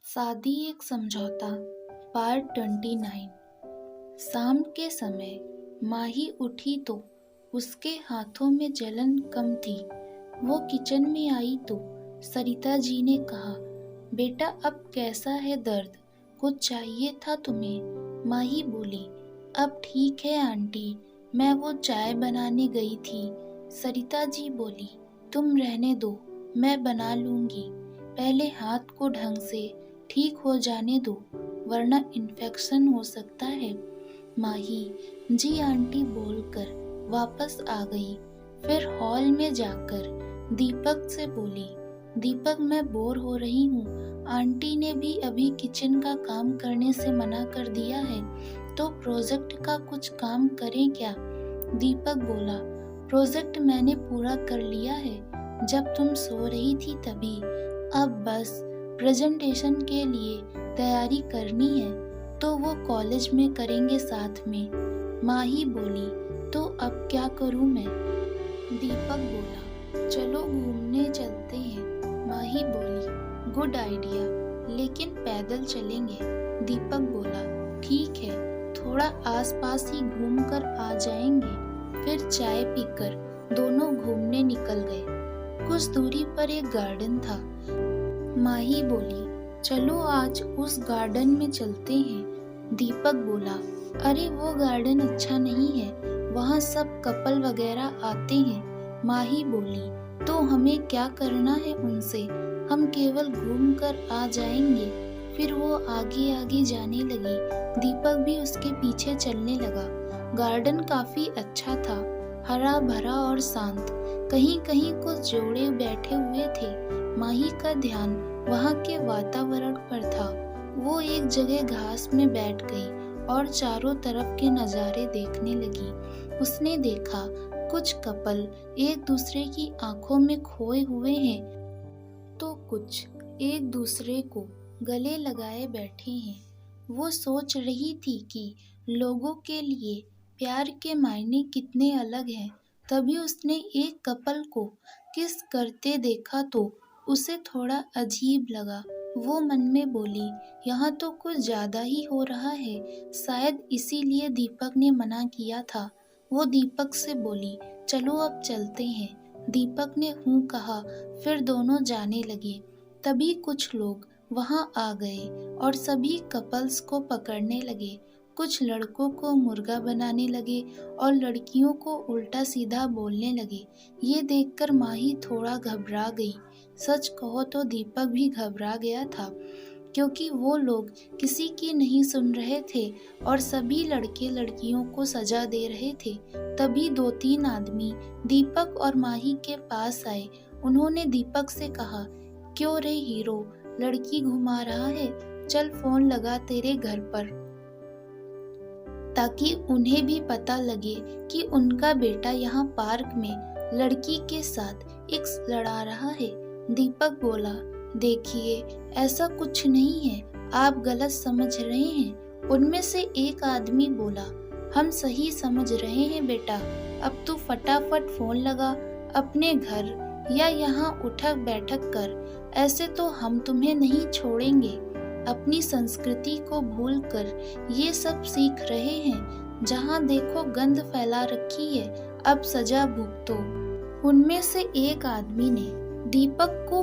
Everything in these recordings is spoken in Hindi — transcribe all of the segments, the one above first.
शादी एक समझौता पार्ट 29। शाम के समय माही उठी तो उसके हाथों में जलन कम थी। वो किचन में आई तो सरिता जी ने कहा, बेटा अब कैसा है दर्द, कुछ चाहिए था तुम्हें? माही बोली, अब ठीक है आंटी, मैं वो चाय बनाने गई थी। सरिता जी बोली, तुम रहने दो, मैं बना लूंगी, पहले हाथ को ढंग से ठीक हो जाने दो वरना इन्फेक्शन हो सकता है। माही जी आंटी बोलकर वापस आ गई। फिर हॉल में जाकर दीपक से बोली, दीपक मैं बोर हो रही हूँ, आंटी ने भी अभी किचन का काम करने से मना कर दिया है, तो प्रोजेक्ट का कुछ काम करें क्या? दीपक बोला, प्रोजेक्ट मैंने पूरा कर लिया है, जब तुम सो रही थी तभी, अब बस प्रेजेंटेशन के लिए तैयारी करनी है, तो वो कॉलेज में करेंगे साथ में। माही बोली, तो अब क्या करूं मैं? दीपक बोला, चलो घूमने चलते हैं। माही बोली, गुड आइडिया, लेकिन पैदल चलेंगे। दीपक बोला, ठीक है, थोड़ा आसपास ही घूम कर आ जाएंगे। फिर चाय पीकर दोनों घूमने निकल गए। कुछ दूरी पर एक गार्डन था। माही बोली, चलो आज उस गार्डन में चलते हैं। दीपक बोला, अरे वो गार्डन अच्छा नहीं है, वहाँ सब कपल वगैरह आते हैं। माही बोली, तो हमें क्या करना है उनसे, हम केवल घूम कर आ जाएंगे। फिर वो आगे आगे जाने लगी। दीपक भी उसके पीछे चलने लगा। गार्डन काफी अच्छा था, हरा भरा और शांत। कहीं कहीं कुछ जोड़े बैठे हुए थे। माही का ध्यान वहाँ के वातावरण पर था। वो एक जगह घास में बैठ गई और चारों तरफ के नज़ारे देखने लगी। उसने देखा कुछ कपल एक दूसरे की आंखों में खोए हुए हैं, तो कुछ एक दूसरे को गले लगाए बैठे हैं। वो सोच रही थी कि लोगों के लिए प्यार के मायने कितने अलग हैं। तभी उसने एक कपल को किस करते देखा तो उसे थोड़ा अजीब लगा। वो मन में बोली, यहाँ तो कुछ ज्यादा ही हो रहा है, शायद इसीलिए दीपक ने मना किया था। वो दीपक से बोली, चलो अब चलते हैं। दीपक ने हूँ कहा। फिर दोनों जाने लगे। तभी कुछ लोग वहाँ आ गए और सभी कपल्स को पकड़ने लगे। कुछ लड़कों को मुर्गा बनाने लगे और लड़कियों को उल्टा सीधा बोलने लगे। ये देखकर माही थोड़ा घबरा गई। सच कहो तो दीपक भी घबरा गया था, क्योंकि वो लोग किसी की नहीं सुन रहे थे और सभी लड़के लड़कियों को सजा दे रहे थे। तभी 2-3 आदमी दीपक और माही के पास आए। उन्होंने दीपक से कहा, क्यों रे हीरो, लड़की घुमा रहा है, चल फोन लगा तेरे घर पर, ताकि उन्हें भी पता लगे कि उनका बेटा यहाँ पार्क में लड़की के साथ एक्स लड़ा रहा है। दीपक बोला, देखिए ऐसा कुछ नहीं है, आप गलत समझ रहे हैं। उनमें से एक आदमी बोला, हम सही समझ रहे हैं बेटा, अब तू फटाफट फोन लगा अपने घर या यहाँ उठक बैठक कर, ऐसे तो हम तुम्हें नहीं छोड़ेंगे। अपनी संस्कृति को भूलकर ये सब सीख रहे हैं, जहाँ देखो गंद फैला रखी है, अब सजा भुगतो। उनमें से एक आदमी ने दीपक को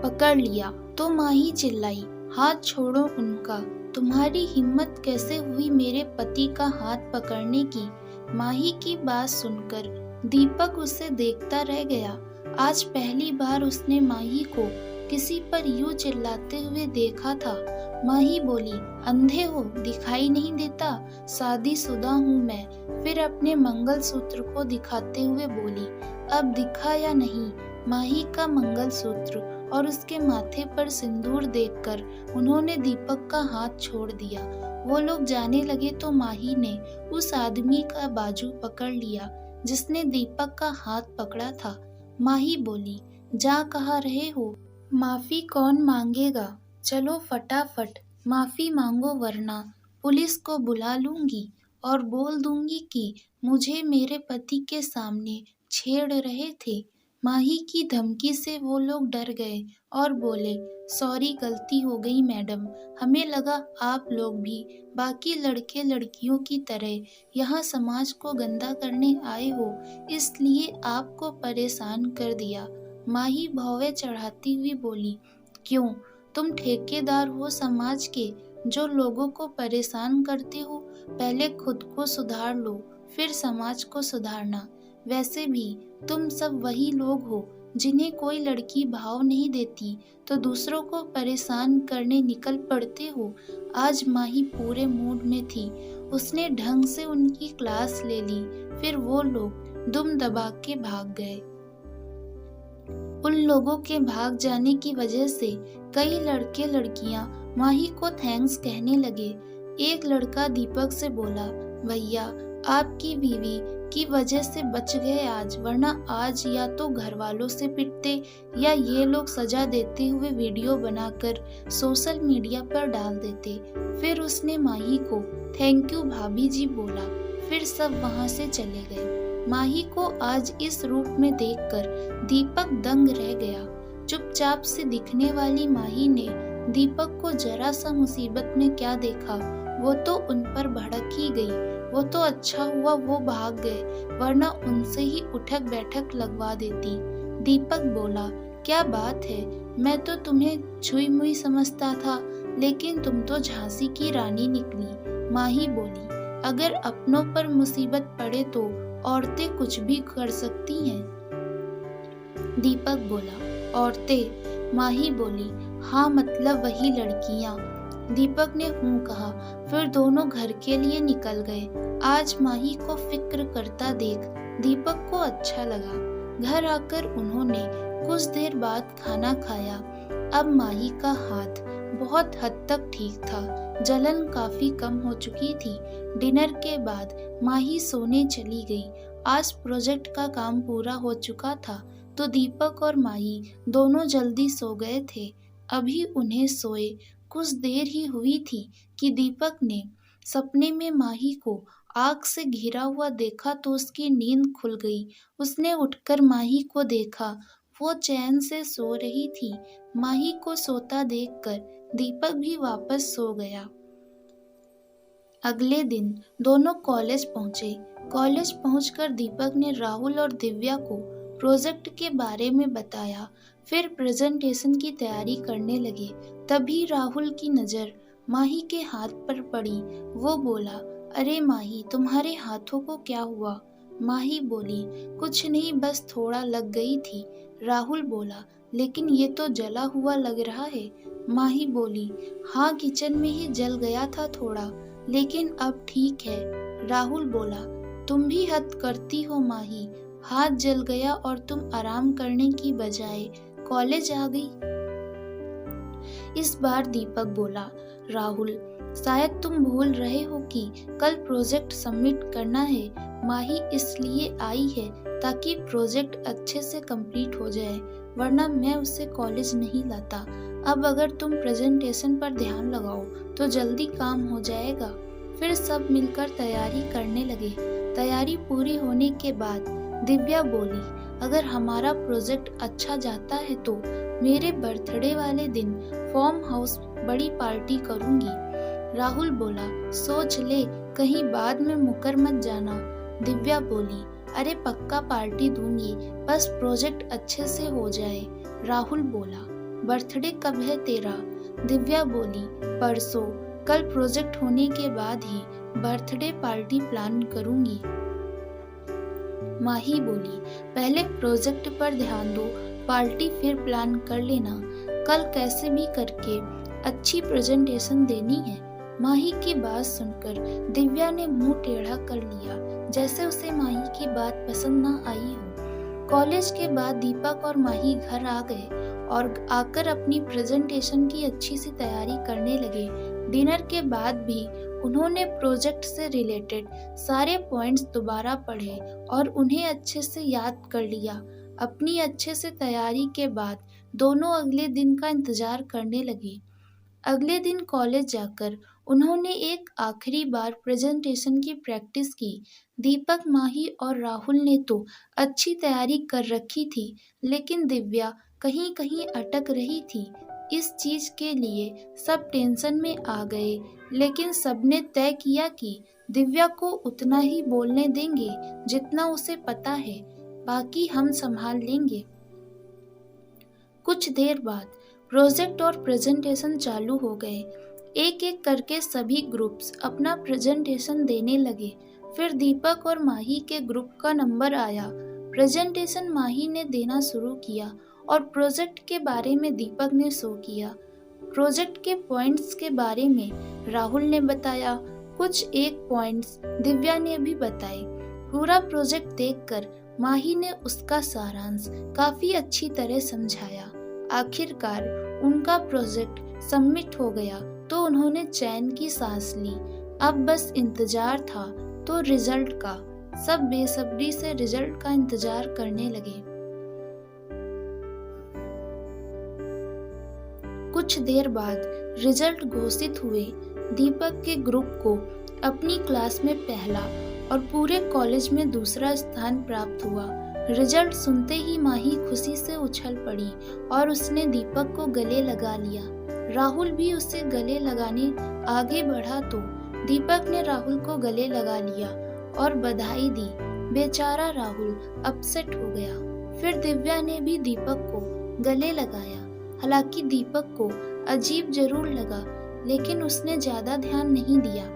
पकड़ लिया तो माही चिल्लाई, हाथ छोड़ो उनका, तुम्हारी हिम्मत कैसे हुई मेरे पति का हाथ पकड़ने की? माही की बात सुनकर दीपक उसे देखता रह गया। आज पहली बार उसने माही को किसी पर यूं चिल्लाते हुए देखा था। माही बोली, अंधे हो, दिखाई नहीं देता, शादीशुदा हूँ मैं। फिर अपने मंगलसूत्र को दिखाते हुए बोली, अब दिखा या नहीं? माही का मंगलसूत्र और उसके माथे पर सिंदूर देखकर उन्होंने दीपक का हाथ छोड़ दिया। वो लोग जाने लगे तो माही ने उस आदमी का बाजू पकड़ लिया जिसने दीपक का हाथ पकड़ा था। माही बोली, जा कहाँ रहे हो? माफी कौन मांगेगा, चलो फटाफट माफी मांगो वरना पुलिस को बुला लूंगी और बोल दूंगी कि मुझे मेरे पति के सामने छेड़ रहे थे। माही की धमकी से वो लोग डर गए और बोले, सॉरी गलती हो गई मैडम, हमें लगा आप लोग भी बाकी लड़के लड़कियों की तरह यहाँ समाज को गंदा करने आए हो, इसलिए आपको परेशान कर दिया। माही भौवे चढ़ाती हुई बोली, क्यों, तुम ठेकेदार हो समाज के जो लोगों को परेशान करते हो? पहले खुद को सुधार लो, फिर समाज को सुधारना। वैसे भी तुम सब वही लोग हो जिन्हें कोई लड़की भाव नहीं देती तो दूसरों को परेशान करने निकल पड़ते हो। आज माही पूरे मूड में थी, उसने ढंग से उनकी क्लास ले ली, फिर वो लोग दुम दबा के भाग गए। उन लोगों के भाग जाने की वजह से कई लड़के लड़कियां माही को थैंक्स कहने लगे। एक लड़का दीपक से बोला, भैया आपकी बीवी की वजह से बच गए आज, वरना आज या तो घर वालों से पिटते या ये लोग सजा देते हुए वीडियो बनाकर सोशल मीडिया पर डाल देते। फिर उसने माही को थैंक यू भाभी जी बोला, फिर सब वहां से चले गए। माही को आज इस रूप में देखकर दीपक दंग रह गया। चुपचाप से दिखने वाली माही ने दीपक को जरा सा मुसीबत में क्या देखा, वो तो उन पर भड़क ही गई। वो तो अच्छा हुआ वो भाग गए, वरना उनसे ही उठक बैठक लगवा देती। दीपक बोला, क्या बात है, मैं तो तुम्हें छुई मुई समझता था, लेकिन तुम तो झांसी की रानी निकली। माही बोली, अगर अपनों पर मुसीबत पड़े तो औरतें कुछ भी कर सकती हैं। दीपक बोला, औरतें? माही बोली, हाँ मतलब वही लड़कियां। दीपक ने हूँ कहा, फिर दोनों घर के लिए निकल गए। आज माही को फिक्र करता देख दीपक को अच्छा लगा। घर आकर उन्होंने कुछ देर बाद खाना खाया। अब माही का हाथ बहुत हद तक ठीक था, जलन काफी कम हो चुकी थी। डिनर के बाद माही सोने चली गई। आज प्रोजेक्ट का काम पूरा हो चुका था तो दीपक और माही दोनों जल्दी सो गए थे। अभी उन्हें सोए कुछ देर ही हुई थी कि दीपक ने सपने में माही को आग से घिरा हुआ देखा तो उसकी नींद खुल गई। उसने उठकर माही को देखा, वो चैन से सो रही थी। माही को सोता देखकर दीपक भी वापस सो गया। अगले दिन दोनों कॉलेज पहुंचे। कॉलेज पहुंचकर दीपक ने राहुल और दिव्या को प्रोजेक्ट के बारे में बताया, फिर प्रेजेंटेशन की तैयारी करने लगे। तभी राहुल की नज़र माही के हाथ पर पड़ी। वो बोला, अरे माही तुम्हारे हाथों को क्या हुआ? माही बोली, कुछ नहीं बस थोड़ा लग गई थी। राहुल बोला, लेकिन ये तो जला हुआ लग रहा है। माही बोली, हाँ किचन में ही जल गया था थोड़ा, लेकिन अब ठीक है। राहुल बोला, तुम भी हद करती हो माही, हाथ जल गया और तुम आराम करने की बजाय कॉलेज आ गई। इस बार दीपक बोला, राहुल शायद तुम भूल रहे हो कि कल प्रोजेक्ट सबमिट करना है। माही इसलिए आई है ताकि प्रोजेक्ट अच्छे से कंप्लीट हो जाए, वरना मैं उसे कॉलेज नहीं लाता। अब अगर तुम प्रेजेंटेशन पर ध्यान लगाओ तो जल्दी काम हो जाएगा। फिर सब मिलकर तैयारी करने लगे। तैयारी पूरी होने के बाद दिव्या बोली, अगर हमारा प्रोजेक्ट अच्छा जाता है तो मेरे बर्थडे वाले दिन फार्म हाउस बड़ी पार्टी करूंगी। राहुल बोला, सोच ले, कहीं बाद में मुकर मत जाना। दिव्या बोली, अरे पक्का पार्टी दूंगी, बस प्रोजेक्ट अच्छे से हो जाए। राहुल बोला, बर्थडे कब है तेरा? दिव्या बोली, परसों। कल प्रोजेक्ट होने के बाद ही बर्थडे पार्टी प्लान करूंगी। माही बोली, पहले प्रोजेक्ट पर ध्यान दो, पार्टी फिर प्लान कर लेना। कल कैसे भी करके अच्छी प्रेजेंटेशन देनी है। माही की बात सुनकर दिव्या ने मुंह टेढ़ा कर लिया, जैसे उसे माही की बात पसंद ना आई हो। कॉलेज के बाद दीपक और माही घर आ गए और आकर अपनी प्रेजेंटेशन की अच्छी सी तैयारी करने लगे। डिनर के बाद भी उन्होंने प्रोजेक्ट से रिलेटेड सारे पॉइंट्स दोबारा पढ़े और उन्हें अच्छे से याद कर लिया। अपनी अच्छे से तैयारी के बाद दोनों अगले दिन का इंतजार करने लगे। अगले दिन कॉलेज जाकर उन्होंने एक आखिरी बार प्रेजेंटेशन की प्रैक्टिस की। दीपक, माही और राहुल ने तो अच्छी तैयारी कर रखी थी, लेकिन दिव्या कहीं कहीं अटक रही थी। इस चीज के लिए सब टेंशन में आ गए, लेकिन सबने तय किया कि दिव्या को उतना ही बोलने देंगे जितना उसे पता है, बाकी हम संभाल लेंगे। कुछ देर बाद प्रोजेक्ट और प्रेजेंटेशन चालू हो गए। एक एक करके सभी ग्रुप्स अपना प्रेजेंटेशन देने लगे। फिर दीपक और माही के ग्रुप का नंबर आया। प्रेजेंटेशन माही ने देना शुरू किया और प्रोजेक्ट के बारे में दीपक ने शो किया। प्रोजेक्ट के पॉइंट्स के बारे में राहुल ने बताया, कुछ एक पॉइंट्स दिव्या ने भी बताए। पूरा प्रोजेक्ट देखकर माही ने उसका सारांश काफी अच्छी तरह समझाया। आखिरकार उनका प्रोजेक्ट सबमिट हो गया तो उन्होंने चैन की सांस ली। अब बस इंतजार था तो रिजल्ट का। सब बेसब्री से रिजल्ट का इंतजार करने लगे। कुछ देर बाद रिजल्ट घोषित हुए। दीपक के ग्रुप को अपनी क्लास में पहला और पूरे कॉलेज में दूसरा स्थान प्राप्त हुआ। रिजल्ट सुनते ही माही खुशी से उछल पड़ी और उसने दीपक को गले लगा लिया। राहुल भी उसे गले लगाने आगे बढ़ा तो दीपक ने राहुल को गले लगा लिया और बधाई दी। बेचारा राहुल अपसेट हो गया। फिर दिव्या ने भी दीपक को गले लगाया। हालांकि दीपक को अजीब जरूर लगा, लेकिन उसने ज्यादा ध्यान नहीं दिया।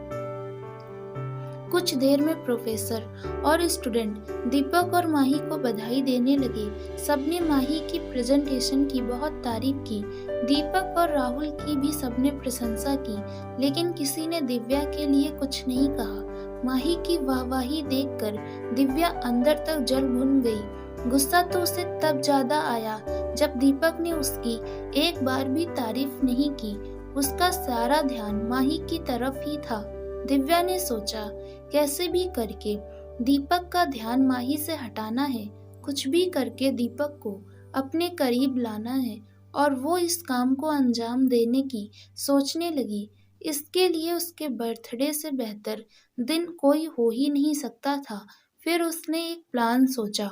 कुछ देर में प्रोफेसर और स्टूडेंट दीपक और माही को बधाई देने लगे। सबने माही की प्रेजेंटेशन की बहुत तारीफ की। दीपक और राहुल की भी सबने प्रशंसा की, लेकिन किसी ने दिव्या के लिए कुछ नहीं कहा। माही की वाहवाही देखकर दिव्या अंदर तक जल भुन गई। गुस्सा तो उसे तब ज्यादा आया जब दीपक ने उसकी एक बार भी तारीफ नहीं की। उसका सारा ध्यान माही की तरफ ही था। दिव्या ने सोचा, कैसे भी करके दीपक का ध्यान माही से हटाना है। कुछ भी करके दीपक को अपने करीब लाना है और वो इस काम को अंजाम देने की सोचने लगी। इसके लिए उसके बर्थडे से बेहतर दिन कोई हो ही नहीं सकता था। फिर उसने एक प्लान सोचा।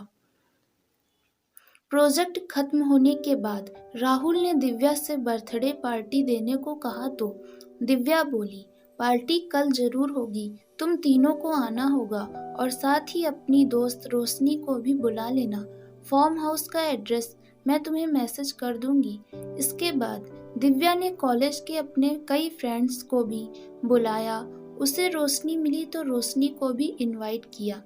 प्रोजेक्ट खत्म होने के बाद राहुल ने दिव्या से बर्थडे पार्टी देने को कहा तो दिव्या बोली, पार्टी कल जरूर होगी, तुम तीनों को आना होगा और साथ ही अपनी दोस्त रोशनी को भी बुला लेना। फार्म हाउस का एड्रेस मैं तुम्हें मैसेज कर दूंगी। इसके बाद दिव्या ने कॉलेज के अपने कई फ्रेंड्स को भी बुलाया। उसे रोशनी मिली तो रोशनी को भी इनवाइट किया।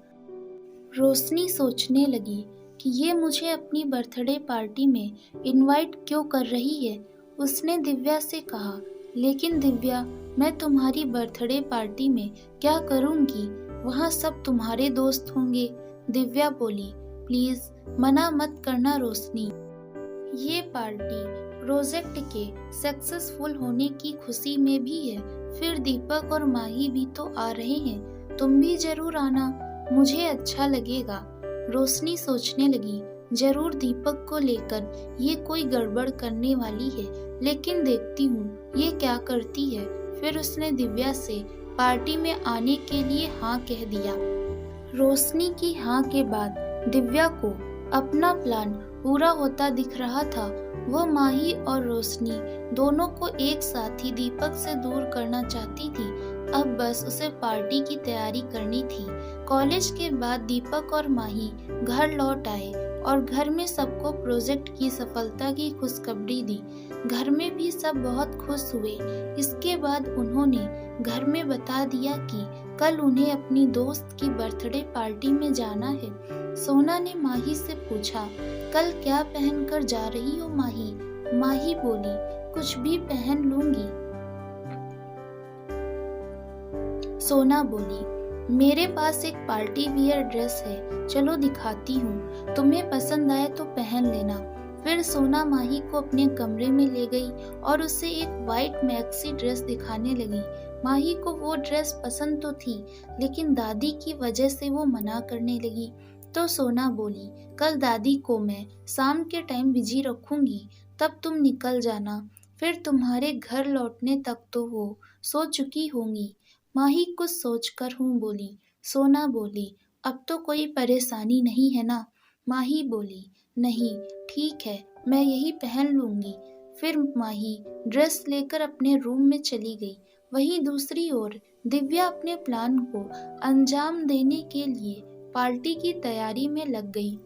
रोशनी सोचने लगी कि ये मुझे अपनी बर्थडे पार्टी में इनवाइट क्यों कर रही है। उसने दिव्या से कहा, लेकिन दिव्या, मैं तुम्हारी बर्थडे पार्टी में क्या करूंगी? वहाँ सब तुम्हारे दोस्त होंगे। दिव्या बोली, प्लीज मना मत करना रोशनी। ये पार्टी प्रोजेक्ट के सक्सेसफुल होने की खुशी में भी है। फिर दीपक और माही भी तो आ रहे हैं, तुम भी जरूर आना, मुझे अच्छा लगेगा। रोशनी सोचने लगी, जरूर दीपक को लेकर ये कोई गड़बड़ करने वाली है, लेकिन देखती हूँ ये क्या करती है। फिर उसने दिव्या से पार्टी में आने के लिए हाँ कह दिया। रोशनी की हाँ के बाद दिव्या को अपना प्लान पूरा होता दिख रहा था। वो माही और रोशनी दोनों को एक साथ ही दीपक से दूर करना चाहती थी। अब बस उसे पार्टी की तैयारी करनी थी। कॉलेज के बाद दीपक और माही घर लौट आए और घर में सबको प्रोजेक्ट की सफलता की खुशखबरी दी। घर में भी सब बहुत खुश हुए। इसके बाद उन्होंने घर में बता दिया कि कल उन्हें अपनी दोस्त की बर्थडे पार्टी में जाना है। सोना ने माही से पूछा, कल क्या पहनकर जा रही हो माही? माही बोली, कुछ भी पहन लूंगी। सोना बोली, मेरे पास एक पार्टी वियर ड्रेस है, चलो दिखाती हूँ, तुम्हें पसंद आए तो पहन लेना। फिर सोना माही को अपने कमरे में ले गई और उसे एक वाइट मैक्सी ड्रेस दिखाने लगी। माही को वो ड्रेस पसंद तो थी, लेकिन दादी की वजह से वो मना करने लगी। तो सोना बोली, कल दादी को मैं शाम के टाइम बिजी रखूंगी, तब तुम निकल जाना। फिर तुम्हारे घर लौटने तक तो वो सो चुकी होंगी। माही कुछ सोचकर हूँ बोली। सोना बोली, अब तो कोई परेशानी नहीं है ना? माही बोली, नहीं, ठीक है, मैं यही पहन लूंगी। फिर माही ड्रेस लेकर अपने रूम में चली गई। वहीं दूसरी ओर दिव्या अपने प्लान को अंजाम देने के लिए पार्टी की तैयारी में लग गई।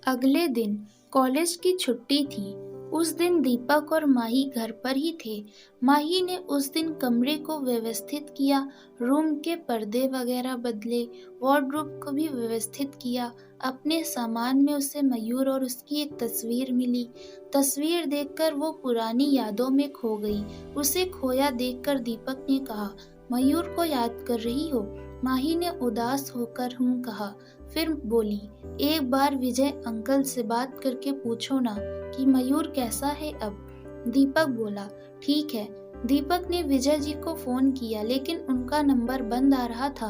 अगले दिन कॉलेज की छुट्टी थी। उस दिन दीपक और माही घर पर ही थे। माही ने उस दिन कमरे को व्यवस्थित किया, रूम के पर्दे वगैरह बदले, वार्डरोब को भी व्यवस्थित किया। अपने सामान में उसे मयूर और उसकी एक तस्वीर मिली। तस्वीर देखकर वो पुरानी यादों में खो गई। उसे खोया देखकर दीपक ने कहा, मयूर को याद कर रही हो? माही ने उदास होकर हूँ कहा। फिर बोली, एक बार विजय अंकल से बात करके पूछो ना कि मयूर कैसा है अब। दीपक बोला, ठीक है। दीपक ने विजय जी को फोन किया लेकिन उनका नंबर बंद आ रहा था।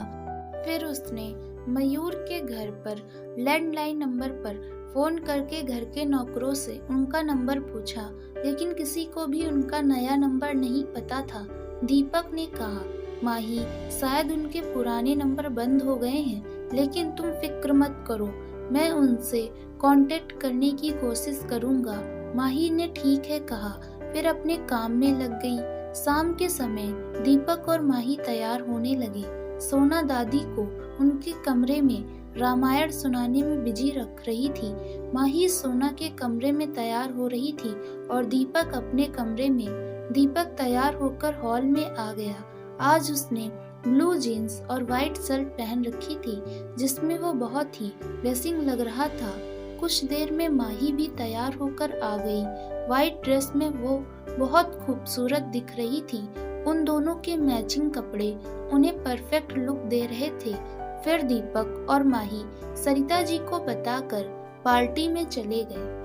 फिर उसने मयूर के घर पर लैंडलाइन नंबर पर फोन करके घर के नौकरों से उनका नंबर पूछा, लेकिन किसी को भी उनका नया नंबर नहीं पता था। दीपक ने कहा, माही, शायद उनके पुराने नंबर बंद हो गए हैं, लेकिन तुम फिक्र मत करो, मैं उनसे कांटेक्ट करने की कोशिश करूंगा। माही ने ठीक है कहा, फिर अपने काम में लग गई। शाम के समय दीपक और माही तैयार होने लगे। सोना दादी को उनके कमरे में रामायण सुनाने में बिजी रख रही थी। माही सोना के कमरे में तैयार हो रही थी और दीपक अपने कमरे में। दीपक तैयार होकर हॉल में आ गया। आज उसने ब्लू जीन्स और वाइट शर्ट पहन रखी थी, जिसमें वो बहुत ही ड्रेसिंग लग रहा था। कुछ देर में माही भी तैयार होकर आ गई। वाइट ड्रेस में वो बहुत खूबसूरत दिख रही थी। उन दोनों के मैचिंग कपड़े उन्हें परफेक्ट लुक दे रहे थे। फिर दीपक और माही सरिता जी को बताकर पार्टी में चले गए।